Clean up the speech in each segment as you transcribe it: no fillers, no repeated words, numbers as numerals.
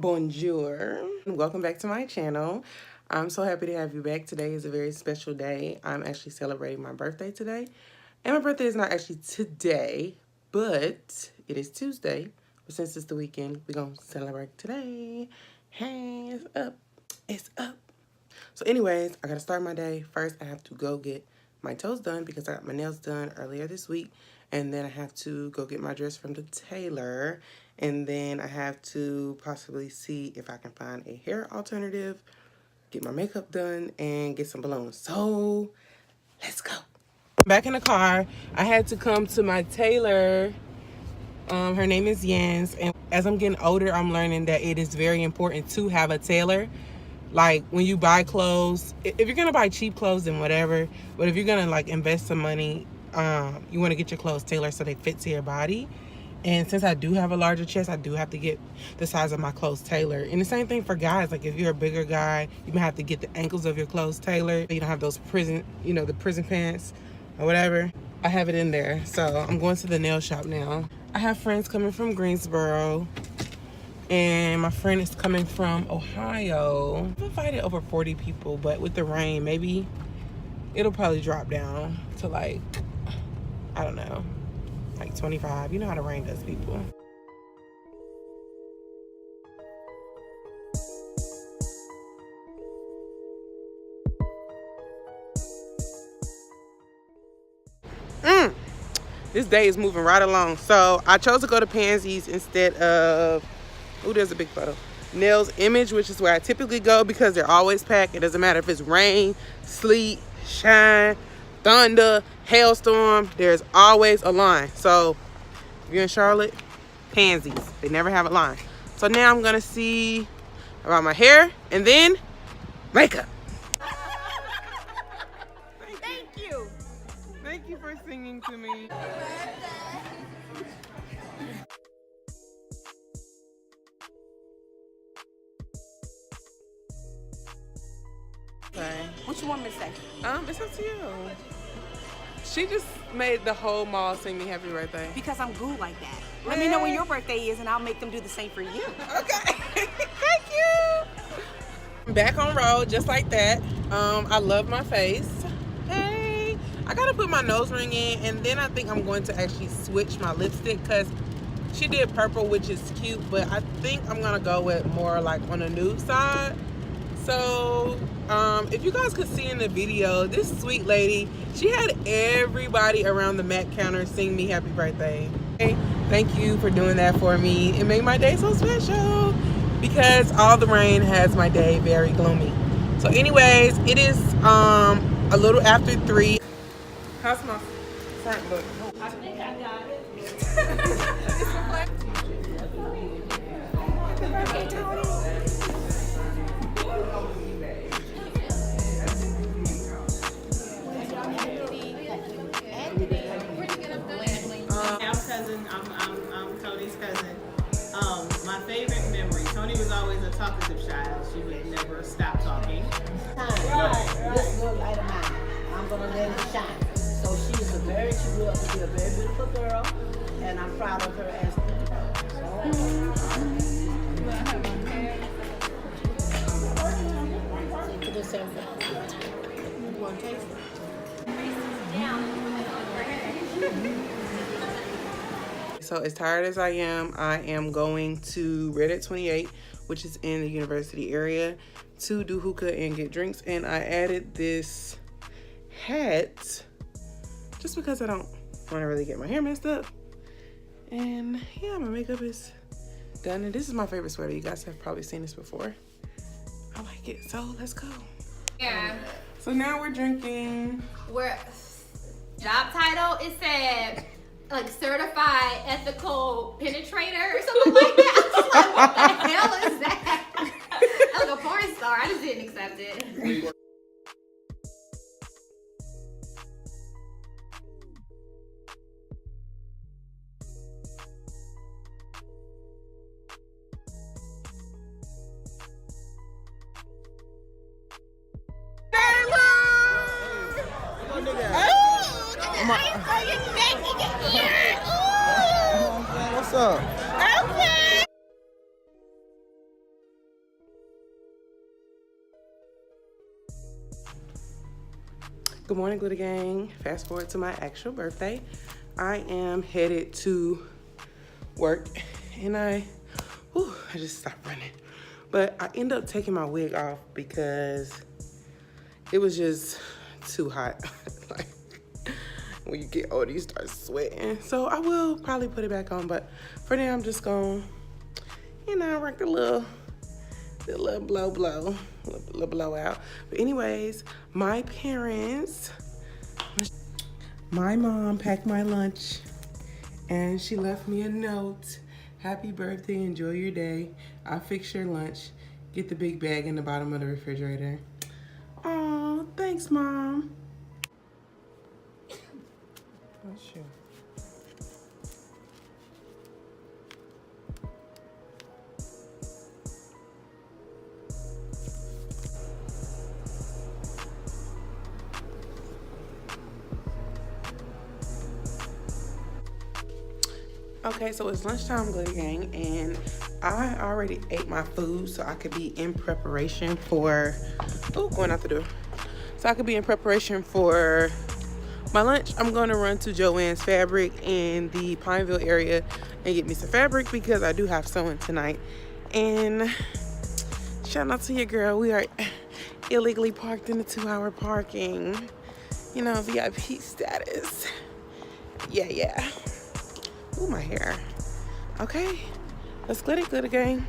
Bonjour. Welcome back to my channel. I'm so happy to have you back. Today is a very special day. I'm actually celebrating my birthday today. And my birthday is not actually today, but it is Tuesday. But since it's the weekend, we're going to celebrate today. Hands up. It's up. So anyways, I got to start my day. First, I have to go get my toes done because I got my nails done earlier this week. And then I have to go get my dress from the tailor. And then I have to possibly see if I can find a hair alternative, get my makeup done, and get some balloons. So, let's go. Back in the car, I had to come to my tailor. Her name is Jens. And as I'm getting older, I'm learning that it is very important to have a tailor. Like, when you buy clothes, if you're going to buy cheap clothes, then whatever. But if you're going to, like, invest some money, you want to get your clothes tailored so they fit to your body. And since I do have a larger chest, I do have to get the size of my clothes tailored. And the same thing for guys. Like, if you're a bigger guy, you might have to get the ankles of your clothes tailored. You don't have those prison, the prison pants or whatever. I have it in there. So I'm going to the nail shop now. I have friends coming from Greensboro. And my friend is coming from Ohio. I've invited over 40 people, but with the rain, maybe it'll probably drop down to like, I don't know, like 25. You know how the rain does people. This day is moving right along. So I chose to go to Pansy's instead of, oh, there's a big photo. Nails Image, which is where I typically go because they're always packed. It doesn't matter if it's rain, sleet, shine, thunder, hailstorm, there's always a line. So if you're in Charlotte, Pansy's, they never have a line. So now I'm gonna see about my hair and then makeup. Thank you for singing to me. Okay. What you want me to say? It's up to you. She just made the whole mall sing me happy birthday. Because I'm good like that. Let me know when your birthday is and I'll make them do the same for you. Okay. Thank you. I'm back on road just like that. I love my face. Hey. I gotta put my nose ring in and then I think I'm going to actually switch my lipstick because she did purple, which is cute, but I think I'm gonna go with more like on the nude side. So, if you guys could see in the video, this sweet lady, she had everybody around the Mac counter sing me happy birthday. Okay? Thank you for doing that for me. It made my day so special because all the rain has my day very gloomy. So anyways, it is a little after 3. How's my front look? I think I got it. I'm Tony's cousin. My favorite memory. Tony was always a talkative child. She would never stop talking. This little light of mine, I'm gonna let it shine. So she grew up to be a very beautiful girl, and I'm proud of her as you want to taste it? So as tired as I am going to Red at 28, which is in the university area, to do hookah and get drinks. And I added this hat just because I don't want to really get my hair messed up. And yeah, my makeup is done. And this is my favorite sweater. You guys have probably seen this before. I like it. So let's go. Yeah. So now we're drinking. We're job title, it said like certified ethical penetrator or something like that. I was like, what the hell is that? I was a porn star. I just didn't accept it. What's up? Okay. Good morning, Glitter Gang. Fast forward to my actual birthday. I am headed to work and I just stopped running. But I end up taking my wig off because it was just too hot. Like, when you get older, you start sweating. So I will probably put it back on, but for now, I'm just gonna, rock the little blowout. But anyways, my mom packed my lunch and she left me a note. Happy birthday, enjoy your day. I'll fix your lunch. Get the big bag in the bottom of the refrigerator. Oh, thanks, Mom. Bless you. Okay, so it's lunchtime, Glitter Gang, and I already ate my food so I could be in preparation for, going out the door. So I could be in preparation for my lunch. I'm going to run to Joann's Fabric in the Pineville area and get me some fabric because I do have sewing tonight. And shout out to your girl. We are illegally parked in the 2-hour parking. VIP status. Yeah. Ooh, my hair. Okay, let's glitter gang.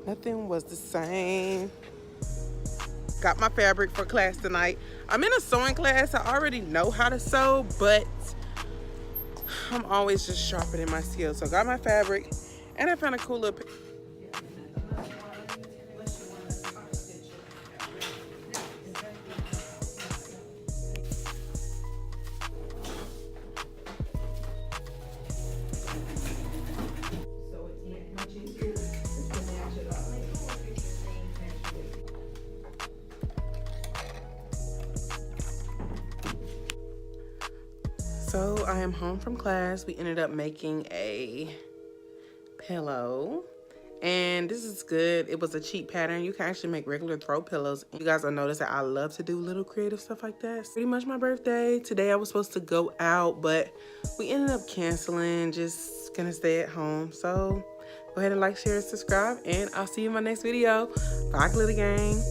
Nothing was the same. Got my fabric for class tonight. I'm in a sewing class. I already know how to sew, but I'm always just sharpening my skills. So got my fabric and I found a cool little So I am home from class. We ended up making a pillow. And this is good. It was a cheap pattern. You can actually make regular throw pillows. You guys will notice that I love to do little creative stuff like that. It's pretty much my birthday. Today I was supposed to go out, but we ended up canceling. Just gonna stay at home. So go ahead and like, share, and subscribe. And I'll see you in my next video. Bye, Glitter Gang.